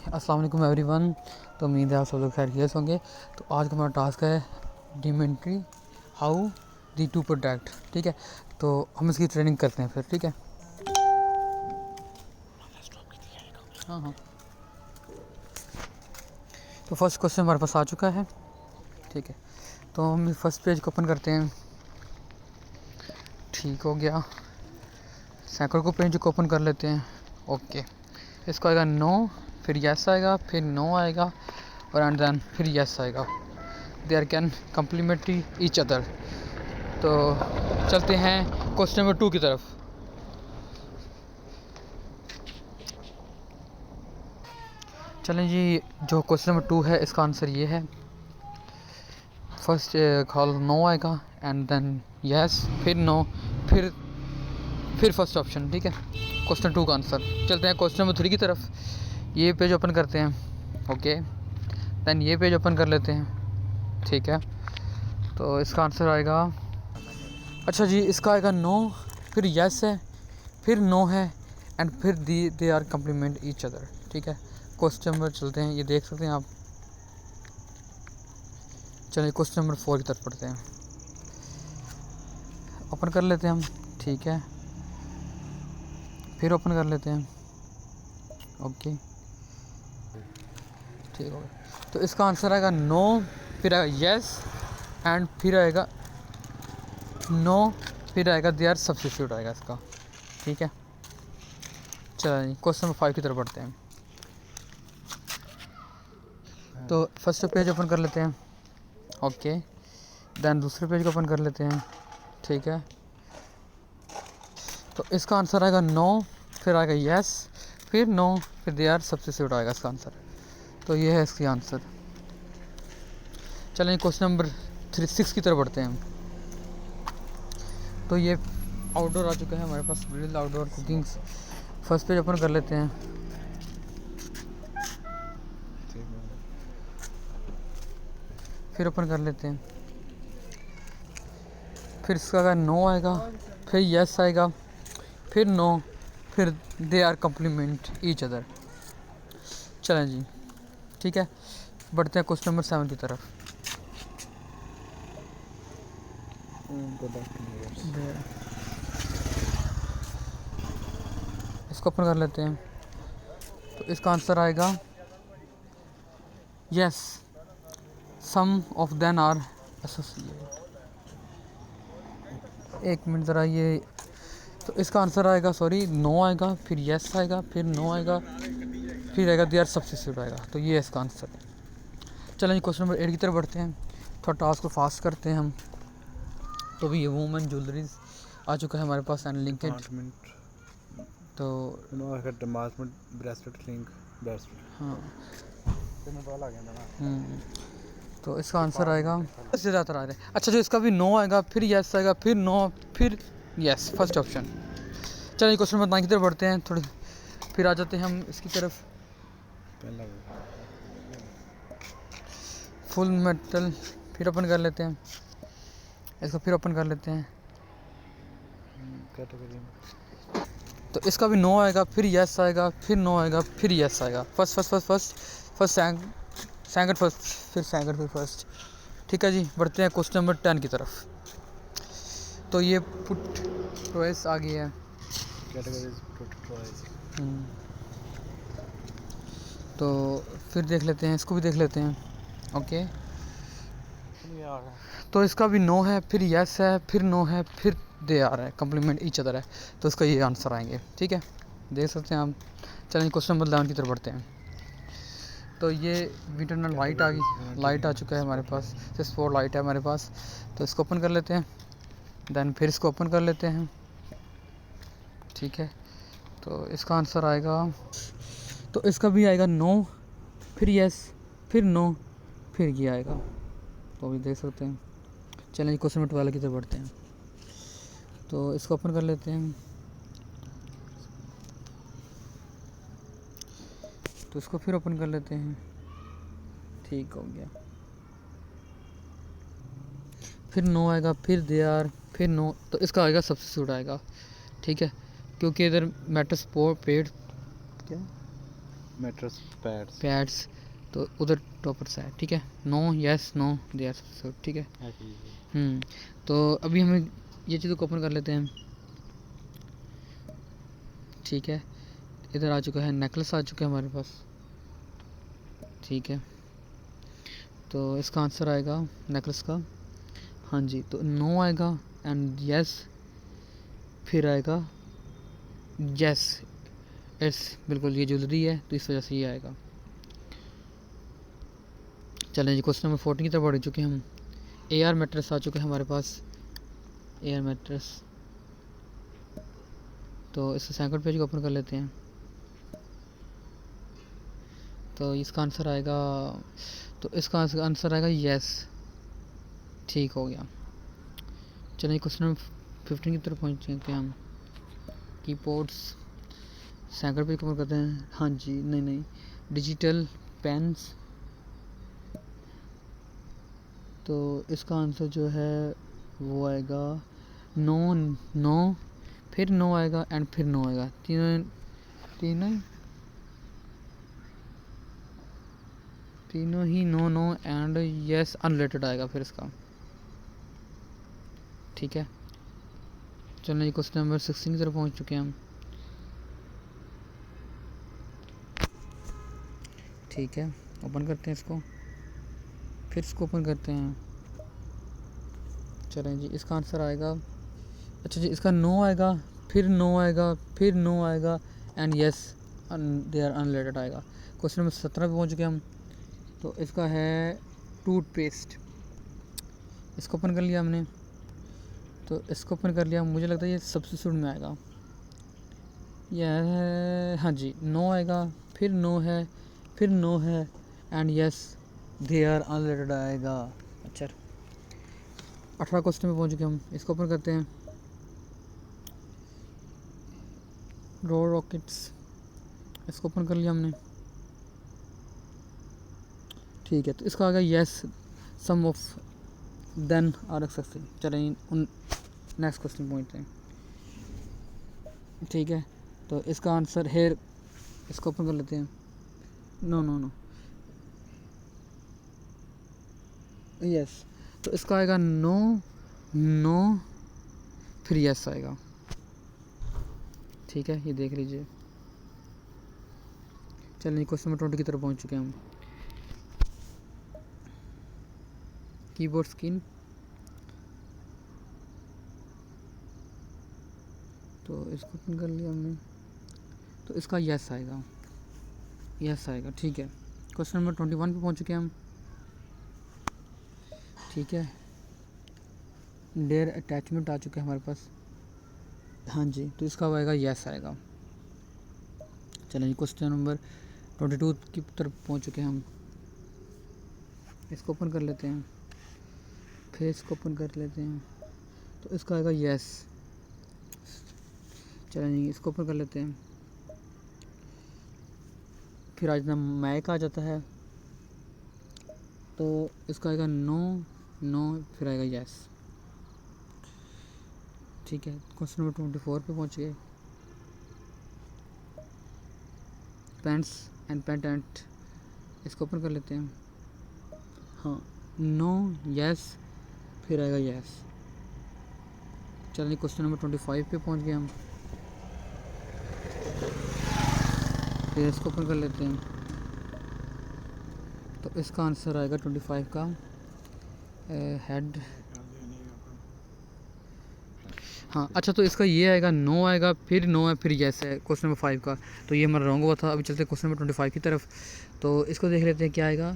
अस्सलाम वालेकुम एवरीवन। तो उम्मीद है आप सब लोग खैरियत होंगे। तो आज का हमारा टास्क है डिमेंट्री हाउ दी टू प्रोडक्ट। ठीक है, तो हम इसकी ट्रेनिंग करते हैं फिर। ठीक है, हाँ हाँ। तो फर्स्ट क्वेश्चन हमारे पास आ चुका है। ठीक है, तो हम फर्स्ट पेज को ओपन करते हैं। ठीक हो गया। सेकंड को पेज को ओपन कर लेते हैं। ओके, इसको आएगा नो, फिर यस आएगा, फिर नो आएगा और एंड देन फिर यस आएगा। They are can complementary each other. तो चलते हैं क्वेश्चन नंबर 2 की तरफ। चलें जी, जो क्वेश्चन नंबर 2 है इसका आंसर ये है। फर्स्ट कॉल नो आएगा एंड देन यस, फिर नो, फिर फर्स्ट ऑप्शन। ठीक है, क्वेश्चन 2 का आंसर। चलते हैं क्वेश्चन नंबर 3 की तरफ। ये पेज ओपन करते हैं। ओके, देन ये पेज ओपन कर लेते हैं। ठीक है, तो इसका आंसर आएगा, अच्छा जी, इसका आएगा नो, फिर यस है, फिर नो है एंड फिर they are complement each other. ठीक है, क्वेश्चन नंबर चलते हैं, ये देख सकते हैं आप। चलिए क्वेश्चन नंबर 4 की तरफ पढ़ते हैं। ओपन कर लेते हैं हम। ठीक है, फिर ओपन कर लेते हैं। ओके, ठीक हो गया। तो इसका आंसर आएगा नो, फिर आएगा यस एंड फिर आएगा नो, फिर आएगा दे आर सब्स्टिट्यूट आएगा इसका। ठीक है, चलिए क्वेश्चन नंबर 5 की तरफ बढ़ते हैं। तो फर्स्ट पेज ओपन कर लेते हैं। ओके, देन दूसरे पेज को ओपन कर लेते हैं। ठीक है, तो इसका आंसर आएगा नो, फिर आएगा यस, फिर नो, फिर दे आर सब्स्टिट्यूट आएगा इसका आंसर। तो ये है इसकी आंसर। चलें क्वेश्चन नंबर 6 की तरफ बढ़ते हैं। तो ये आउटडोर आ चुका है हमारे पास, grill outdoor cookings. First page open कर लेते हैं। फिर ओपन कर लेते हैं। फिर इसका आएगा नो आएगा, फिर यस आएगा, फिर नो, फिर they are complement each other. चलें जी, ठीक है, बढ़ते हैं क्वेश्चन नंबर 7 की तरफ। इसको ओपन कर लेते हैं। तो इसका आंसर आएगा yes, some of then are associate. एक मिनट ज़रा, ये तो इसका आंसर आएगा, सॉरी, नो आएगा, फिर यस आएगा, फिर नो आएगा, फिर आएगा दे आर सब्स्टिट्यूट आएगा। तो ये है इसका आंसर। चलें क्वेश्चन नंबर 8 की तरफ बढ़ते हैं। थोड़ा टास्क को फास्ट करते हैं हम। तो भी ये वूमन ज्वेलरीज आ चुका है हमारे पास एंड लिंकेड। तो हाँ, तो इसका आंसर आएगा, इससे ज़्यादा आ रहा है। अच्छा, जो इसका भी नो आएगा, फिर यस आएगा, फिर नो, फिर यस, फर्स्ट ऑप्शन। चलिए क्वेश्चन नंबर 9 की तरफ बढ़ते हैं। थोड़ी फिर आ जाते हैं हम इसकी तरफ। फुल मेटल, फिर ओपन कर लेते हैं इसको, फिर ओपन कर लेते हैं। तो इसका भी नो आएगा, फिर यस आएगा, फिर नो आएगा, फिर यस आएगा। फर्स्ट सेकंड फर्स्ट, फिर सेकंड, फिर फर्स्ट। ठीक है जी, बढ़ते हैं क्वेश्चन नंबर 10 की तरफ। तो ये पुट चॉइस आ गई है। तो फिर देख लेते हैं, इसको भी देख लेते हैं। ओके, तो इसका भी नो है, फिर यस है, फिर नो है, फिर दे आ रहा है, कम्प्लीमेंट ईच अदर है। तो इसका ये आंसर आएंगे। ठीक है, देख सकते हैं आप। चलिए क्वेश्चन नंबर 11 की तरफ बढ़ते हैं। तो ये इंटरनल लाइट आ गई, लाइट आ चुका है हमारे पास, स्पॉट लाइट है हमारे पास। तो इसको ओपन कर लेते हैं, देन फिर इसको ओपन कर लेते हैं। ठीक है, तो इसका आंसर आएगा, तो इसका भी आएगा नो, फिर यस, फिर नो, फिर ये आएगा। तो अभी देख सकते हैं। चलिए क्वेश्चन नंबर 12 की तरफ बढ़ते हैं। तो इसको ओपन कर लेते हैं। तो इसको फिर ओपन कर लेते हैं। ठीक हो गया। फिर नो आएगा, फिर दे आर, फिर नो। तो इसका आएगा सब्स्टिट्यूट आएगा। ठीक है, क्योंकि इधर मेटल स्पोर्ट पेड क्या मैट्रेस पैड्स पैड्स, तो उधर टॉपर्स है, ठीक है। No, yes, no, they are सब, ठीक है। तो अभी हमें ये चीज़ों को ओपन कर लेते हैं, ठीक है। इधर आ चुका है, नेकलेस आ चुका है हमारे पास, ठीक है। तो इसका आंसर आएगा नेकलेस का, हाँ जी। तो नो आएगा एंड यस, फिर आएगा यस, इट्स, बिल्कुल ये ज्वेलरी है तो इस वजह से ये आएगा। चलें जी, क्वेश्चन नंबर 14 की तरफ बढ़ चुके हैं हम। AR मैट्रेस आ चुका है हमारे पास, AR मैट्रेस। तो इस सेकंड पेज को ओपन कर लेते हैं। तो इसका आंसर आएगा, तो इसका आंसर आएगा यस, ठीक हो गया। चलिए क्वेश्चन नंबर 15 की तरफ पहुँच चुके हैं हम। कीबोर्ड्स सेकंड पेज कवर करते हैं, हाँ जी, नहीं, डिजिटल पेन्स। तो इसका आंसर जो है वो आएगा नो, नो, फिर नो आएगा एंड फिर नो आएगा, तीनों ही no, no and yes unrelated आएगा फिर इसका, ठीक है। चलिए क्वेश्चन नंबर 16 की तरफ पहुंच चुके हैं हम, ठीक है। ओपन करते हैं इसको, फिर इसको ओपन करते हैं। चलें जी, इसका आंसर आएगा, अच्छा जी, इसका नो आएगा, फिर नो आएगा, फिर नो आएगा and yes they are unrelated आएगा। क्वेश्चन नंबर 17 पे पहुंच चुके हम। तो इसका है टूथपेस्ट, इसको ओपन कर लिया हमने। तो इसको ओपन कर लिया, मुझे लगता है ये सब्स्टिट्यूट में आएगा, यह हाँ जी, नो आएगा, फिर नो है, फिर नो है and yes they are unrelated आएगा। अच्छा, 18 क्वेश्चन में पहुंच चुके हम, इसको ओपन करते हैं। रो रॉकेट्स, इसको ओपन कर लिया हमने, ठीक है। तो इसका आ गया yes, some of then are successful. चलें उन नेक्स्ट क्वेश्चन पहुँचते हैं, ठीक है। तो इसका आंसर हेयर, इसको ओपन कर लेते हैं। No, no, no, yes. तो इसका आएगा नो, नो, फिर यस आएगा, ठीक है, ये देख लीजिए। चलिए क्वेश्चन नंबर 20 की तरफ पहुंच चुके हैं हम। कीबोर्ड स्क्रीन, तो इसको ओपन कर लिया हमने। तो इसका यस आएगा, यस आएगा, ठीक है। क्वेश्चन नंबर 21 पे पहुंच चुके हैं हम, ठीक है। डेयर अटैचमेंट आ चुके हैं हमारे पास, हाँ जी। तो इसका आएगा यस आएगा। चलिए क्वेश्चन नंबर 22 की तरफ पहुंच चुके हैं हम, इसको ओपन कर लेते हैं, फिर इसको ओपन कर लेते हैं। तो इसका आएगा यस। चलिए इसको ओपन कर लेते हैं, फिर आज ना मैक आ जाता है। तो इसका आएगा नो, नो, फिर आएगा यस, ठीक है। क्वेश्चन नंबर 24 पे पहुंच गए। पेंट्स एंड पेटेंट, इसको ओपन कर लेते हैं, हाँ, नो, यस, फिर आएगा यस। चलिए क्वेश्चन नंबर 25 पे पहुंच गए हम, फिर इसको ओपन कर लेते हैं। तो इसका आंसर आएगा 25 का हेड, हाँ। अच्छा, तो इसका ये आएगा नो आएगा, फिर नो है, फिर यस है क्वेश्चन नंबर 5 का। तो ये हमारा रॉन्ग हुआ था। अभी चलते क्वेश्चन नंबर 25 की तरफ। तो इसको देख लेते हैं क्या आएगा।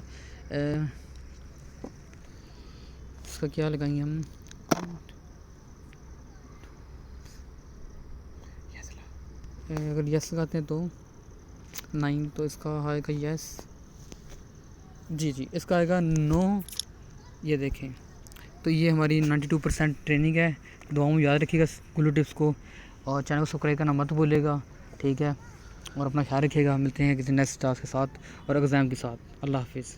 इसका क्या लगाएंगे हम, अगर यस लगाते हैं तो 9, तो इसका आएगा यस, जी जी, इसका आएगा नो। ये देखें, तो ये हमारी 92% ट्रेनिंग है। दुआओं में याद रखिएगा गुल्लू टिप्स को, और चैनल को सब्सक्राइब करना मत भूलिएगा, ठीक है। और अपना ख्याल रखिएगा। मिलते हैं किसी नेक्स्ट टास्क के साथ और एग्ज़ाम के साथ। अल्लाह हाफिज़।